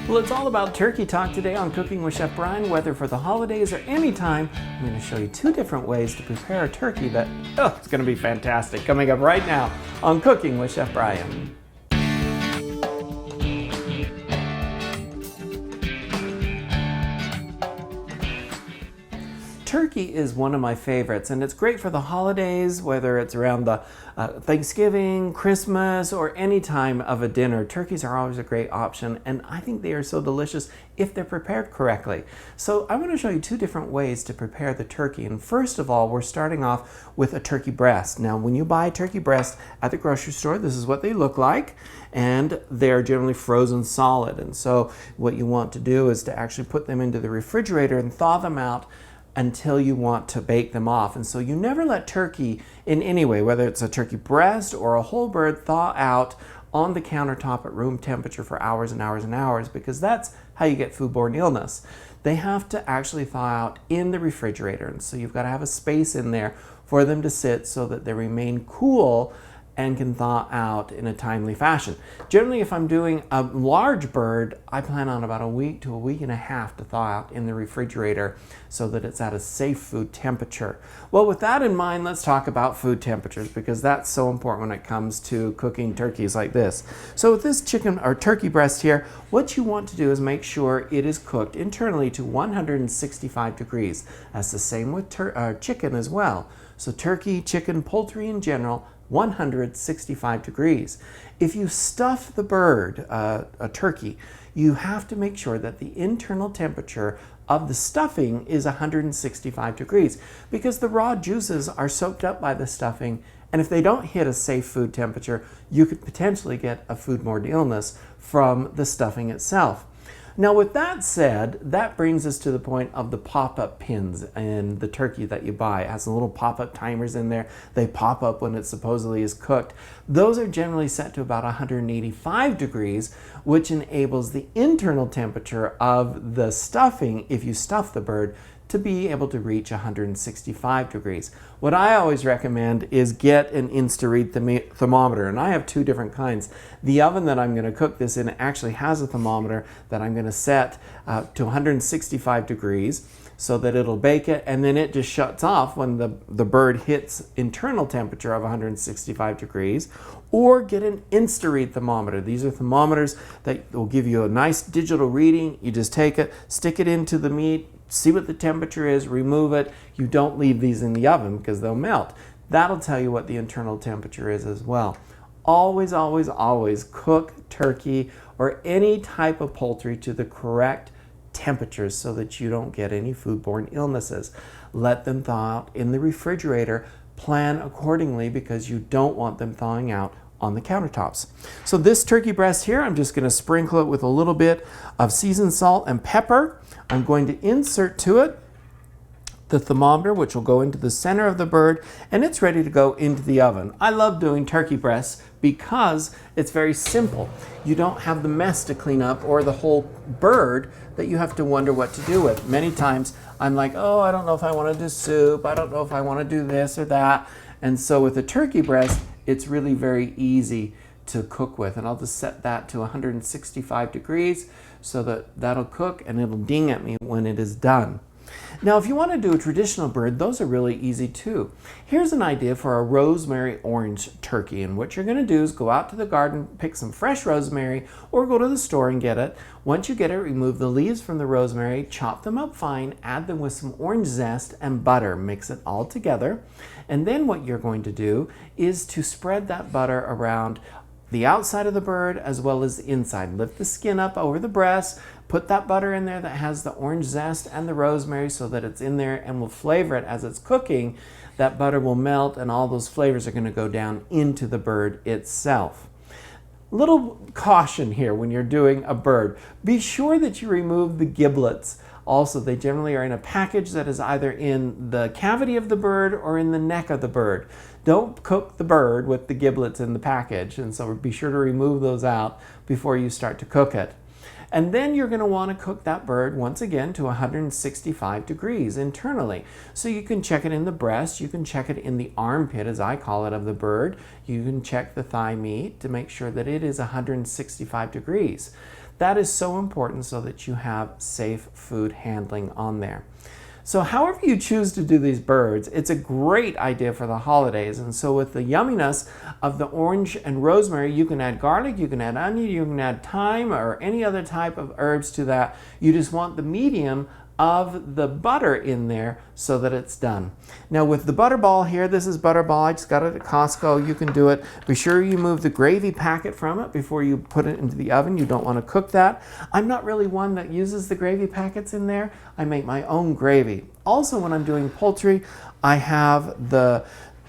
Well, it's all about turkey talk today on Cooking with Chef Bryan. Whether for the holidays or any time, I'm going to show you two different ways to prepare a turkey that, it's going to be fantastic. Coming up right now on Cooking with Chef Bryan. Turkey is one of my favorites, and it's great for the holidays, whether it's around the Thanksgiving, Christmas, or any time of a dinner. Turkeys are always a great option, and I think they are so delicious if they're prepared correctly. So I want to show you two different ways to prepare the turkey. And first of all, we're starting off with a turkey breast. Now, when you buy turkey breast at the grocery store, this is what they look like, and they're generally frozen solid. And so what you want to do is to actually put them into the refrigerator and thaw them out until you want to bake them off. And so you never let turkey in any way, whether it's a turkey breast or a whole bird, thaw out on the countertop at room temperature for hours and hours and hours, because that's how you get foodborne illness. They have to actually thaw out in the refrigerator, and so you've got to have a space in there for them to sit so that they remain cool and can thaw out in a timely fashion. Generally, if I'm doing a large bird, I plan on about a week to a week and a half to thaw out in the refrigerator so that it's at a safe food temperature. Well, with that in mind, let's talk about food temperatures, because that's so important when it comes to cooking turkeys like this. So with this chicken or turkey breast here, what you want to do is make sure it is cooked internally to 165 degrees. That's the same with chicken as well. So turkey, chicken, poultry in general, 165 degrees. If you stuff the bird, a turkey, you have to make sure that the internal temperature of the stuffing is 165 degrees, because the raw juices are soaked up by the stuffing, and if they don't hit a safe food temperature, you could potentially get a foodborne illness from the stuffing itself. Now, with that said, that brings us to the point of the pop-up pins in the turkey that you buy. It has a little pop-up timers in there. They pop up when it supposedly is cooked. Those are generally set to about 185 degrees, which enables the internal temperature of the stuffing, if you stuff the bird, to be able to reach 165 degrees. What I always recommend is get an Insta-Read thermometer, and I have two different kinds. The oven that I'm going to cook this in actually has a thermometer that I'm going to set to 165 degrees so that it'll bake it, and then it just shuts off when the bird hits internal temperature of 165 degrees. Or get an Insta-Read thermometer. These are thermometers that will give you a nice digital reading. You just take it, stick it into the meat, see what the temperature is, remove it. You don't leave these in the oven because they'll melt. That'll tell you what the internal temperature is as well. Always, always, always cook turkey or any type of poultry to the correct temperatures so that you don't get any foodborne illnesses. Let them thaw out in the refrigerator. Plan accordingly, because you don't want them thawing out on the countertops. So this turkey breast here, I'm just going to sprinkle it with a little bit of seasoned salt and pepper. I'm going to insert to it the thermometer, which will go into the center of the bird, and it's ready to go into the oven. I love doing turkey breasts because it's very simple. You don't have the mess to clean up or the whole bird that you have to wonder what to do with. Many times I'm like, I don't know if I want to do soup. I don't know if I want to do this or that. And so with a turkey breast, it's really very easy to cook with. And I'll just set that to 165 degrees so that that'll cook and it'll ding at me when it is done. Now, if you want to do a traditional bird, those are really easy too. Here's an idea for a rosemary orange turkey. And what you're going to do is go out to the garden, pick some fresh rosemary, or go to the store and get it. Once you get it, remove the leaves from the rosemary, chop them up fine, add them with some orange zest and butter. Mix it all together. And then what you're going to do is to spread that butter around the outside of the bird as well as the inside. Lift the skin up over the breast, put that butter in there that has the orange zest and the rosemary so that it's in there and will flavor it as it's cooking. That butter will melt and all those flavors are going to go down into the bird itself. Little caution here when you're doing a bird. Be sure that you remove the giblets. Also, they generally are in a package that is either in the cavity of the bird or in the neck of the bird. Don't cook the bird with the giblets in the package, and so be sure to remove those out before you start to cook it. And then you're going to want to cook that bird once again to 165 degrees internally. So you can check it in the breast, you can check it in the armpit, as I call it, of the bird. You can check the thigh meat to make sure that it is 165 degrees. That is so important so that you have safe food handling on there. So however you choose to do these birds, it's a great idea for the holidays. And so with the yumminess of the orange and rosemary, you can add garlic, you can add onion, you can add thyme or any other type of herbs to that. You just want the medium of the butter in there so that it's done. Now with the butterball here, this is butterball. I just got it at Costco. You can do it. Be sure you move the gravy packet from it before you put it into the oven. You don't want to cook that. I'm not really one that uses the gravy packets in there. I make my own gravy. Also, when I'm doing poultry, I have the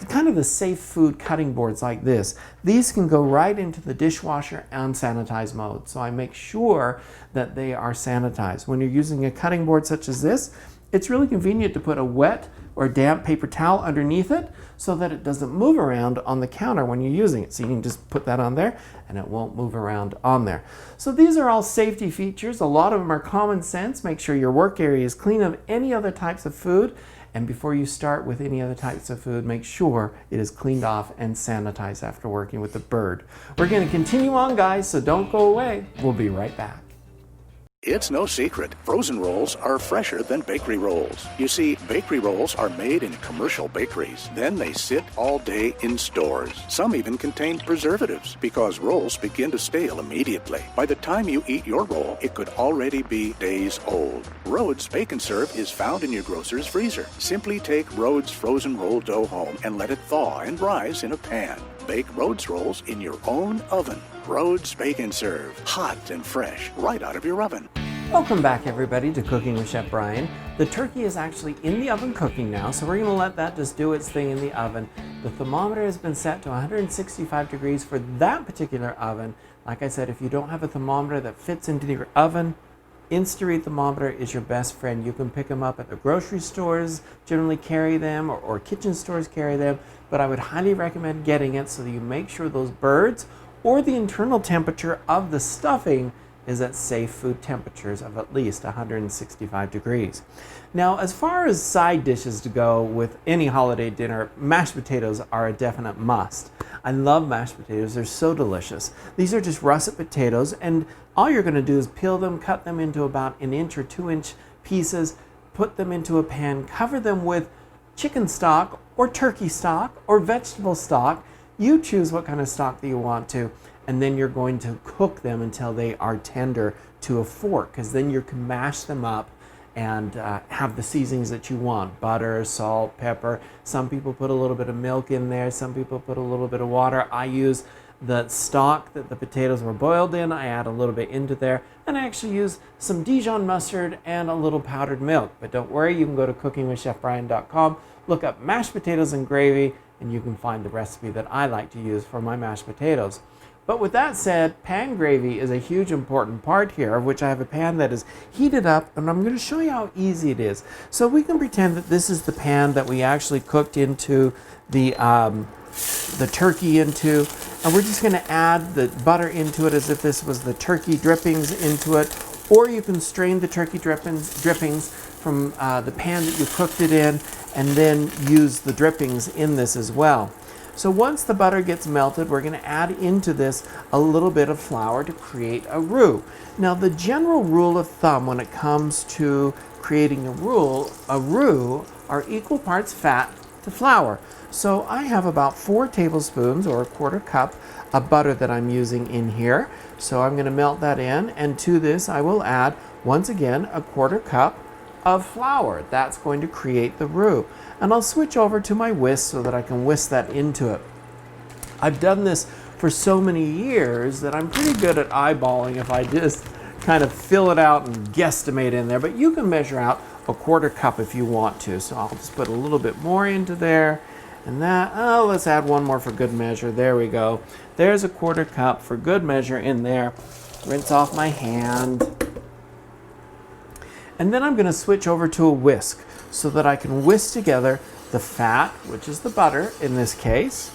kind of the safe food cutting boards like this. These can go right into the dishwasher on sanitized mode. So I make sure that they are sanitized. When you're using a cutting board such as this, it's really convenient to put a wet or damp paper towel underneath it so that it doesn't move around on the counter when you're using it. So you can just put that on there and it won't move around on there. So these are all safety features. A lot of them are common sense. Make sure your work area is clean of any other types of food. And before you start with any other types of food, make sure it is cleaned off and sanitized after working with the bird. We're going to continue on, guys, so don't go away. We'll be right back. It's no secret, frozen rolls are fresher than bakery rolls. You see, bakery rolls are made in commercial bakeries. Then they sit all day in stores. Some even contain preservatives because rolls begin to stale immediately. By the time you eat your roll, it could already be days old. Rhodes Bake and Serve is found in your grocer's freezer. Simply take Rhodes frozen roll dough home and let it thaw and rise in a pan. Bake Rhodes rolls in your own oven. Rhodes Bake and Serve, hot and fresh, right out of your oven. Welcome back, everybody, to Cooking with Chef Bryan. The turkey is actually in the oven cooking now, so we're going to let that just do its thing in the oven. The thermometer has been set to 165 degrees for that particular oven. Like I said, if you don't have a thermometer that fits into your oven, Insta-Read thermometer is your best friend. You can pick them up at the grocery stores, generally carry them, or kitchen stores carry them, but I would highly recommend getting it so that you make sure those birds or the internal temperature of the stuffing is at safe food temperatures of at least 165 degrees. Now, as far as side dishes to go with any holiday dinner, mashed potatoes are a definite must. I love mashed potatoes. They're so delicious. These are just russet potatoes, and all you're going to do is peel them, cut them into about 1 or 2 inch pieces, put them into a pan, cover them with chicken stock or turkey stock or vegetable stock. You choose what kind of stock that you want to, and then you're going to cook them until they are tender to a fork, because then you can mash them up and have the seasonings that you want: butter, salt, pepper. Some people put a little bit of milk in there. Some people put a little bit of water. I use the stock that the potatoes were boiled in. I add a little bit into there, and I actually use some Dijon mustard and a little powdered milk. But don't worry, you can go to cookingwithchefbryan.com, look up mashed potatoes and gravy, and you can find the recipe that I like to use for my mashed potatoes. But with that said, pan gravy is a huge important part here, of which I have a pan that is heated up, and I'm going to show you how easy it is. So we can pretend that this is the pan that we actually cooked into the turkey into, and we're just going to add the butter into it as if this was the turkey drippings into it, or you can strain the turkey drippings from the pan that you cooked it in, and then use the drippings in this as well. So once the butter gets melted, we're going to add into this a little bit of flour to create a roux. Now, the general rule of thumb when it comes to creating a roux are equal parts fat to flour. So I have about 4 tablespoons or 1/4 cup of butter that I'm using in here. So I'm going to melt that in, and to this I will add, once again, 1/4 cup of flour. That's going to create the roux. And I'll switch over to my whisk so that I can whisk that into it. I've done this for so many years that I'm pretty good at eyeballing if I just kind of fill it out and guesstimate in there. But you can measure out 1/4 cup if you want to. So I'll just put a little bit more into there. And that, let's add one more for good measure. There we go. There's 1/4 cup for good measure in there. Rinse off my hand. And then I'm going to switch over to a whisk so that I can whisk together the fat, which is the butter in this case,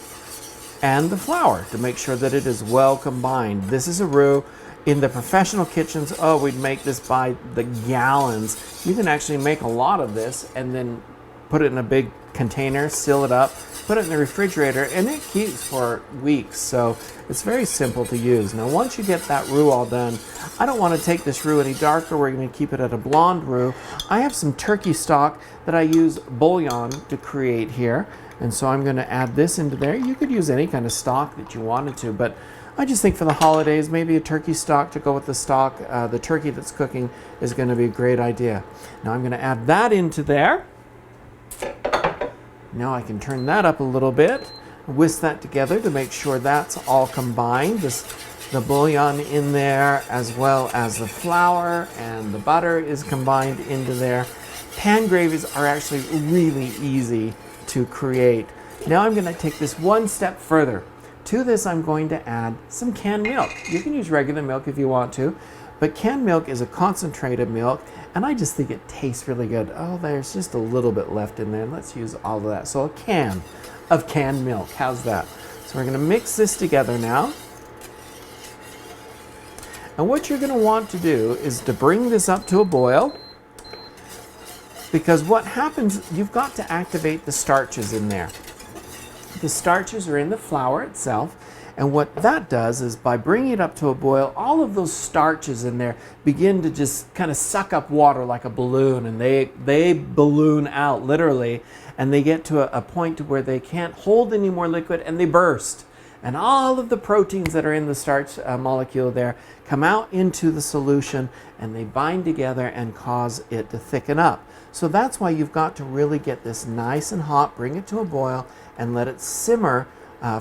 and the flour to make sure that it is well combined. This is a roux. In the professional kitchens, we'd make this by the gallons. You can actually make a lot of this and then put it in a big container, seal it up, put it in the refrigerator, and it keeps for weeks. So it's very simple to use. Now, once you get that roux all done, I don't want to take this roux any darker. We're going to keep it at a blonde roux. I have some turkey stock that I use bouillon to create here. And so I'm going to add this into there. You could use any kind of stock that you wanted to, but I just think for the holidays, maybe a turkey stock to go with the stock. The turkey that's cooking is going to be a great idea. Now I'm going to add that into there. Now I can turn that up a little bit, whisk that together to make sure that's all combined. The bouillon in there, as well as the flour and the butter is combined into there. Pan gravies are actually really easy to create. Now I'm going to take this one step further. To this, I'm going to add some canned milk. You can use regular milk if you want to, but canned milk is a concentrated milk, and I just think it tastes really good. Oh, there's just a little bit left in there. Let's use all of that. So a can of canned milk. How's that? So we're going to mix this together now. And what you're going to want to do is to bring this up to a boil, because what happens, you've got to activate the starches in there. The starches are in the flour itself, and what that does is by bringing it up to a boil, all of those starches in there begin to just kind of suck up water like a balloon, and they balloon out literally, and they get to a point to where they can't hold any more liquid and they burst. And all of the proteins that are in the starch molecule there come out into the solution, and they bind together and cause it to thicken up. So that's why you've got to really get this nice and hot, bring it to a boil, and let it simmer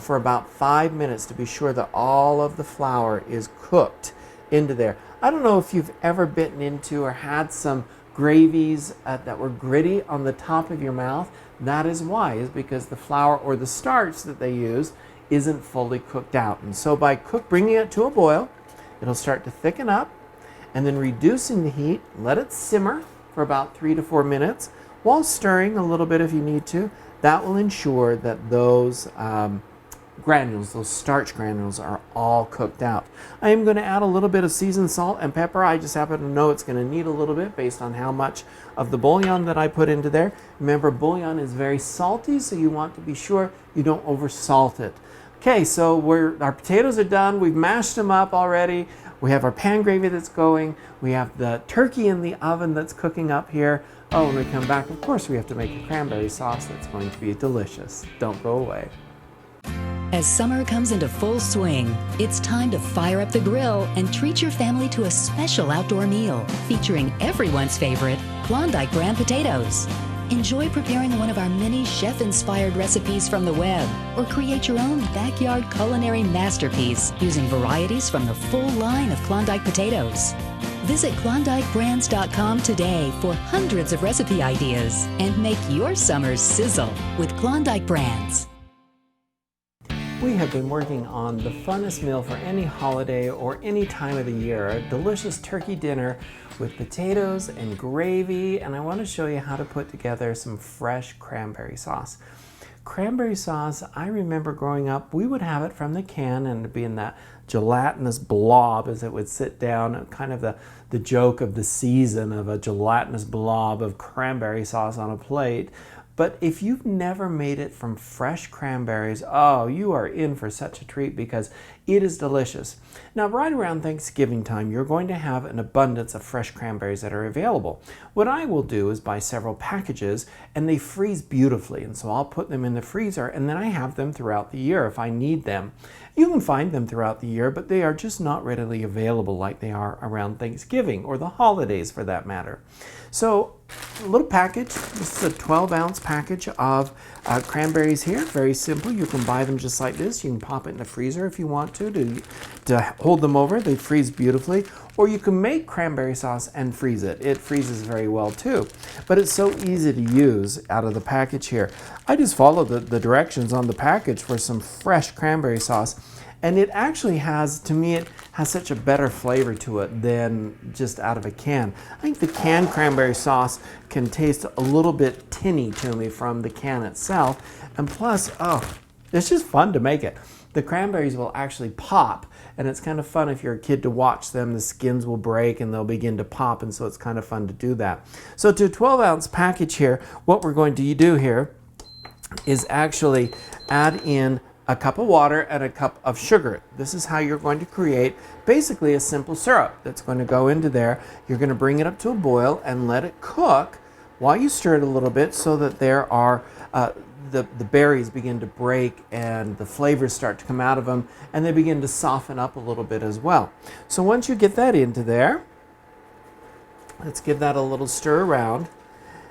for about 5 minutes to be sure that all of the flour is cooked into there. I don't know if you've ever bitten into or had some gravies that were gritty on the top of your mouth. That is why, is because the flour or the starch that they use isn't fully cooked out. And so by bringing it to a boil, it'll start to thicken up, and then reducing the heat, let it simmer for about 3 to 4 minutes while stirring a little bit if you need to. That will ensure that those granules, those starch granules, are all cooked out. I am going to add a little bit of seasoned salt and pepper. I just happen to know it's going to need a little bit based on how much of the bouillon that I put into there. Remember, bouillon is very salty, so you want to be sure you don't over salt it. Okay, so our potatoes are done. We've mashed them up already. We have our pan gravy that's going. We have the turkey in the oven that's cooking up here. Oh, when we come back, of course, we have to make a cranberry sauce that's going to be delicious. Don't go away. As summer comes into full swing, it's time to fire up the grill and treat your family to a special outdoor meal featuring everyone's favorite Klondike brand potatoes. Enjoy preparing one of our many chef-inspired recipes from the web, or create your own backyard culinary masterpiece using varieties from the full line of Klondike potatoes. Visit KlondikeBrands.com today for hundreds of recipe ideas and make your summers sizzle with Klondike Brands. We have been working on the funnest meal for any holiday or any time of the year, a delicious turkey dinner with potatoes and gravy, and I want to show you how to put together some fresh cranberry sauce. Cranberry sauce, I remember growing up, we would have it from the can and it'd be in that gelatinous blob as it would sit down, kind of the joke of the season of a gelatinous blob of cranberry sauce on a plate. But if you've never made it from fresh cranberries, oh, you are in for such a treat because it is delicious. Now, right around Thanksgiving time, you're going to have an abundance of fresh cranberries that are available. What I will do is buy several packages, and they freeze beautifully. And so I'll put them in the freezer, and then I have them throughout the year if I need them. You can find them throughout the year, but they are just not readily available like they are around Thanksgiving or the holidays for that matter. So a little package, this is a 12-ounce package of cranberries here. Very simple. You can buy them just like this. You can pop it in the freezer if you want to hold them over. They freeze beautifully. Or you can make cranberry sauce and freeze it. It freezes very well too. But it's so easy to use out of the package here. I just follow the directions on the package for some fresh cranberry sauce. And it actually has, to me, it has such a better flavor to it than just out of a can. I think the canned cranberry sauce can taste a little bit tinny to me from the can itself. And plus, oh, it's just fun to make it. The cranberries will actually pop, and it's kind of fun if you're a kid to watch them. The skins will break and they'll begin to pop, and so it's kind of fun to do that. So to a 12-ounce package here, what we're going to do here is actually add in a cup of water and a cup of sugar. This is how you're going to create basically a simple syrup that's going to go into there. You're going to bring it up to a boil and let it cook while you stir it a little bit so that there are the berries begin to break and the flavors start to come out of them, and they begin to soften up a little bit as well. So once you get that into there, let's give that a little stir around.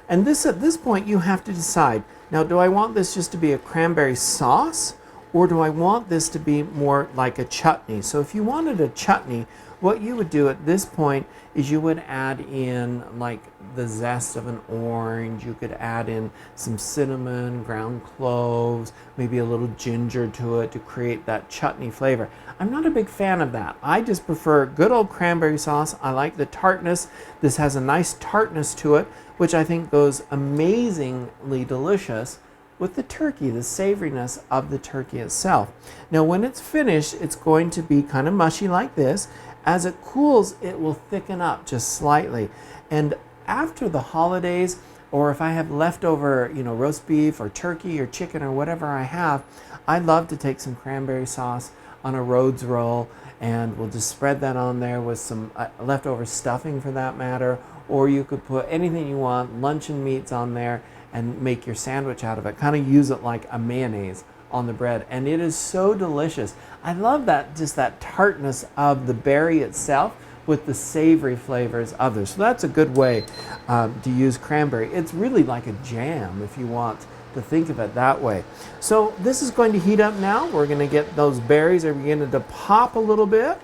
And at this point you have to decide, now do I want this just to be a cranberry sauce, or do I want this to be more like a chutney? So if you wanted a chutney, what you would do at this point is you would add in like the zest of an orange. You could add in some cinnamon, ground cloves, maybe a little ginger to it to create that chutney flavor. I'm not a big fan of that. I just prefer good old cranberry sauce. I like the tartness. This has a nice tartness to it, which I think goes amazingly delicious with the turkey, the savoriness of the turkey itself. Now when it's finished, it's going to be kind of mushy like this. As it cools, it will thicken up just slightly. And after the holidays, or if I have leftover, roast beef or turkey or chicken or whatever I have, I love to take some cranberry sauce on a Rhodes roll, and we'll just spread that on there with some leftover stuffing for that matter, or you could put anything you want, luncheon meats on there, and make your sandwich out of it. Kind of use it like a mayonnaise on the bread, and it is so delicious. I love that, just that tartness of the berry itself with the savory flavors of it. So that's a good way to use cranberry. It's really like a jam if you want to think of it that way. So this is going to heat up now. We're going to get those berries are beginning to pop a little bit.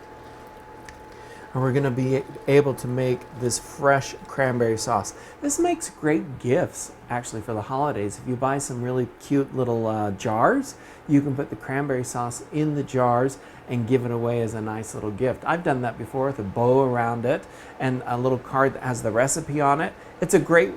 And we're going to be able to make this fresh cranberry sauce. This makes great gifts actually for the holidays. If you buy some really cute little jars, you can put the cranberry sauce in the jars and give it away as a nice little gift. I've done that before with a bow around it and a little card that has the recipe on it. It's a great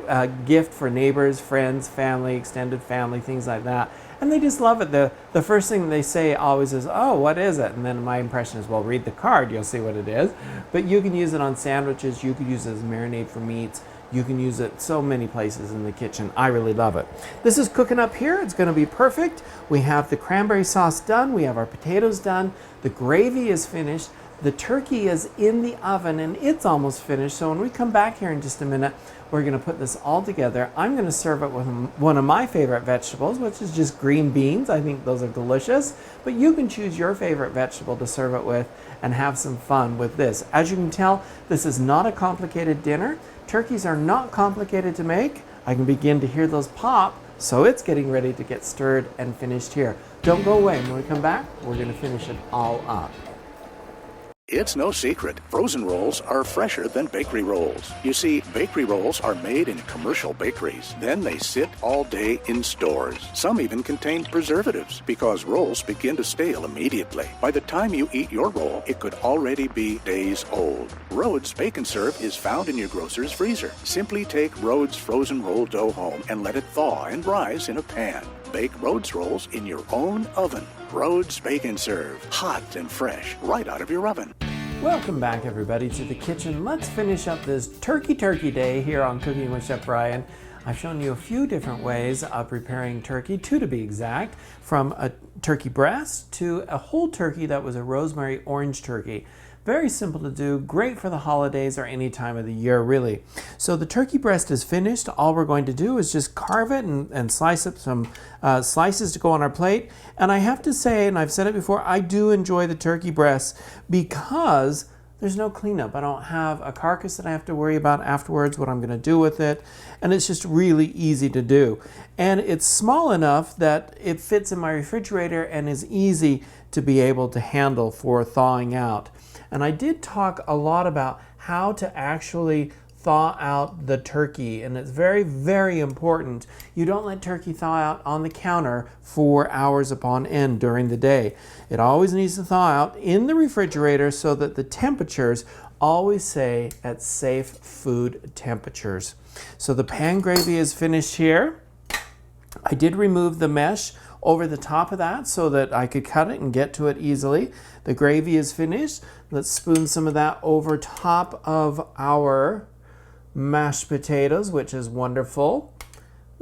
gift for neighbors, friends, family, extended family, things like that. And they just love it. The first thing they say always is, oh, what is it? And then my impression is, well, read the card, you'll see what it is. But you can use it on sandwiches, you could use it as marinade for meats, you can use it so many places in the kitchen. I really love it. This is cooking up here. It's going to be perfect. We have the cranberry sauce done. We have our potatoes done. The gravy is finished. The turkey is in the oven and it's almost finished. So when we come back here in just a minute, we're going to put this all together. I'm going to serve it with one of my favorite vegetables, which is just green beans. I think those are delicious. But you can choose your favorite vegetable to serve it with and have some fun with this. As you can tell, this is not a complicated dinner. Turkeys are not complicated to make. I can begin to hear those pop, so it's getting ready to get stirred and finished here. Don't go away. When we come back, we're going to finish it all up. It's no secret, frozen rolls are fresher than bakery rolls. You see, bakery rolls are made in commercial bakeries. Then they sit all day in stores. Some even contain preservatives because rolls begin to stale immediately. By the time you eat your roll, it could already be days old. Rhodes Bake and Serve is found in your grocer's freezer. Simply take Rhodes frozen roll dough home and let it thaw and rise in a pan. Bake Rhodes rolls in your own oven. Rhodes Bake and Serve, hot and fresh, right out of your oven. Welcome back, everybody, to the kitchen. Let's finish up this turkey day here on Cooking with Chef Bryan. I've shown you a few different ways of preparing turkey, two to be exact, from a turkey breast to a whole turkey that was a rosemary orange turkey. Very simple to do, great for the holidays or any time of the year, really. So the turkey breast is finished. All we're going to do is just carve it and slice up some slices to go on our plate. And I have to say, and I've said it before, I do enjoy the turkey breast because there's no cleanup. I don't have a carcass that I have to worry about afterwards, what I'm going to do with it. And it's just really easy to do. And it's small enough that it fits in my refrigerator and is easy to be able to handle for thawing out. And I did talk a lot about how to actually thaw out the turkey, and it's very, very important. You don't let turkey thaw out on the counter for hours upon end during the day. It always needs to thaw out in the refrigerator so that the temperatures always stay at safe food temperatures. So the pan gravy is finished here. I did remove the mesh over the top of that so that I could cut it and get to it easily. The gravy is finished. Let's spoon some of that over top of our mashed potatoes, which is wonderful.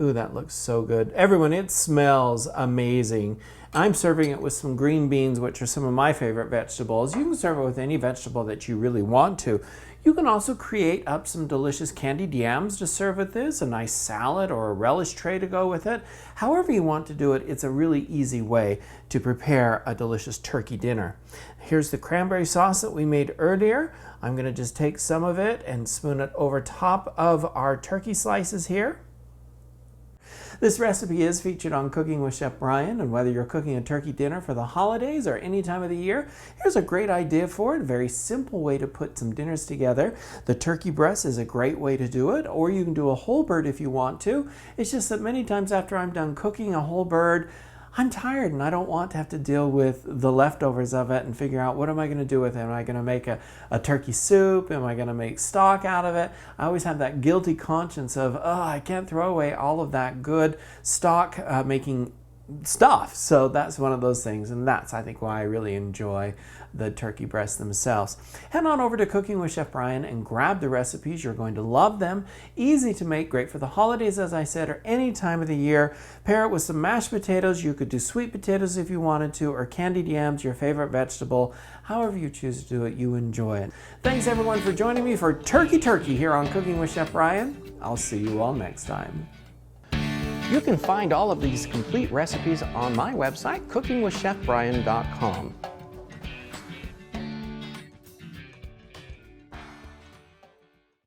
Ooh, that looks so good. Everyone, it smells amazing. I'm serving it with some green beans, which are some of my favorite vegetables. You can serve it with any vegetable that you really want to. You can also create up some delicious candied yams to serve with this, a nice salad or a relish tray to go with it. However you want to do it, it's a really easy way to prepare a delicious turkey dinner. Here's the cranberry sauce that we made earlier. I'm going to just take some of it and spoon it over top of our turkey slices here. This recipe is featured on Cooking with Chef Bryan, and whether you're cooking a turkey dinner for the holidays or any time of the year, here's a great idea for it. A very simple way to put some dinners together. The turkey breast is a great way to do it, or you can do a whole bird if you want to. It's just that many times after I'm done cooking a whole bird, I'm tired and I don't want to have to deal with the leftovers of it and figure out what am I going to do with it. Am I going to make a turkey soup? Am I going to make stock out of it? I always have that guilty conscience of, oh, I can't throw away all of that good stock making stuff. So that's one of those things, and that's, I think, why I really enjoy the turkey breasts themselves. Head on over to Cooking with Chef Bryan and grab the recipes. You're going to love them. Easy to make, great for the holidays, as I said, or any time of the year. Pair it with some mashed potatoes. You could do sweet potatoes if you wanted to, or candied yams, your favorite vegetable. However you choose to do it, you enjoy it. Thanks everyone for joining me for Turkey here on Cooking with Chef Bryan. I'll see you all next time. You can find all of these complete recipes on my website, cookingwithchefbryan.com.